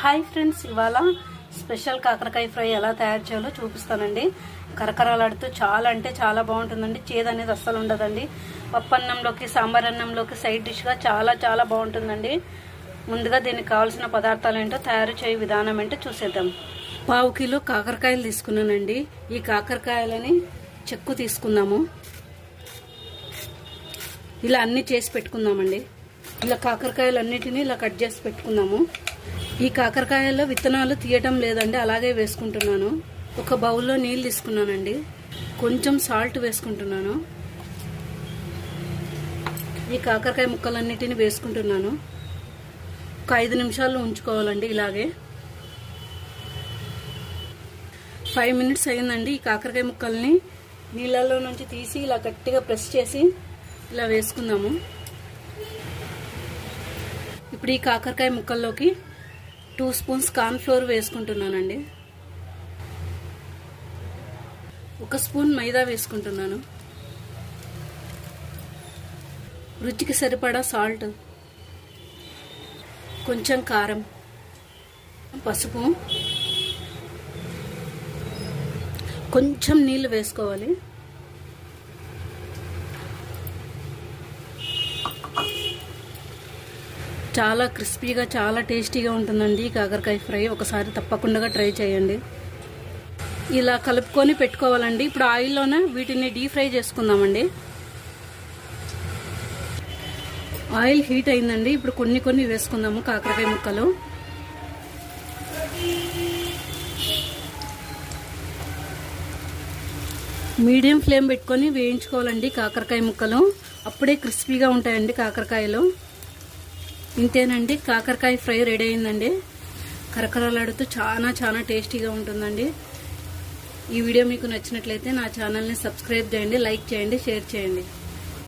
Hi friends, ఇవాళ special కాకరకాయ fry ఎలా తయారు చేయాలో చూపిస్తానండి. కరకరలాడుతూ చాలా అంటే చాలా బాగుంటుందండి. చేదు అనేది అస్సలు ఉండదండి. పప్పన్నంలోకి, సాంబార్ అన్నంలోకి సైడ్ డిష్గా చాలా చాలా బాగుంటుందండి. ముందుగా దీనికి కావాల్సిన పదార్థాలు ఏంటో, తయారు చేయ విధానం ఏంటో చూసేద్దాం. 1/2 కిలో కాకరకాయలు తీసుకున్నానండి. ఈ కాకరకాయలని చెక్కు తీసుకుందాము. ఇలా అన్నీ చేసి పెట్టుకుందామండి. ఇలా కాకరకాయలన్నిటినీ ఇలా కట్ చేసి పెట్టుకుందాము. ఈ కాకరకాయల్లో విత్తనాలు తీయటం లేదండి, అలాగే వేసుకుంటున్నాను. ఒక బౌల్లో నీళ్ళు తీసుకున్నానండి. కొంచెం సాల్ట్ వేసుకుంటున్నాను. ఈ కాకరకాయ ముక్కలన్నిటిని వేసుకుంటున్నాను. ఒక 5 నిమిషాలు ఉంచుకోవాలండి. ఇలాగే 5 మినిట్స్ అయిందండి. ఈ కాకరకాయ ముక్కల్ని నీళ్ళల్లో నుంచి తీసి ఇలా గట్టిగా ప్రెస్ చేసి ఇలా వేసుకుందాము. ఇప్పుడు ఈ కాకరకాయ ముక్కల్లోకి 2 స్పూన్స్ కార్న్ ఫ్లోర్ వేసుకుంటున్నానండి. 1 స్పూన్ మైదా వేసుకుంటున్నాను. రుచికి సరిపడా సాల్ట్, కొంచెం కారం, పసుపు, కొంచెం నీళ్ళు వేసుకోవాలి. చాలా క్రిస్పీగా, చాలా టేస్టీగా ఉంటుందండి కాకరకాయ ఫ్రై. ఒకసారి తప్పకుండా ట్రై చేయండి. ఇలా కలుపుకొని పెట్టుకోవాలండి. ఇప్పుడు ఆయిల్లోనే వీటిని డీప్ ఫ్రై చేసుకుందామండి. ఆయిల్ హీట్ అయిందండి. ఇప్పుడు కొన్ని వేసుకుందాము కాకరకాయ ముక్కలు. మీడియం ఫ్లేమ్ పెట్టుకొని వేయించుకోవాలండి కాకరకాయ ముక్కలు. అప్పుడే క్రిస్పీగా ఉంటాయండి కాకరకాయలు. ఇంతేనండి, కాకరకాయ ఫ్రై రెడీ అయిందండి. కరకరలాడుతూ చాలా చాలా టేస్టీగా ఉంటుందండి. ఈ వీడియో మీకు నచ్చినట్లయితే నా ఛానల్ని సబ్స్క్రైబ్ చేయండి, లైక్ చేయండి, షేర్ చేయండి.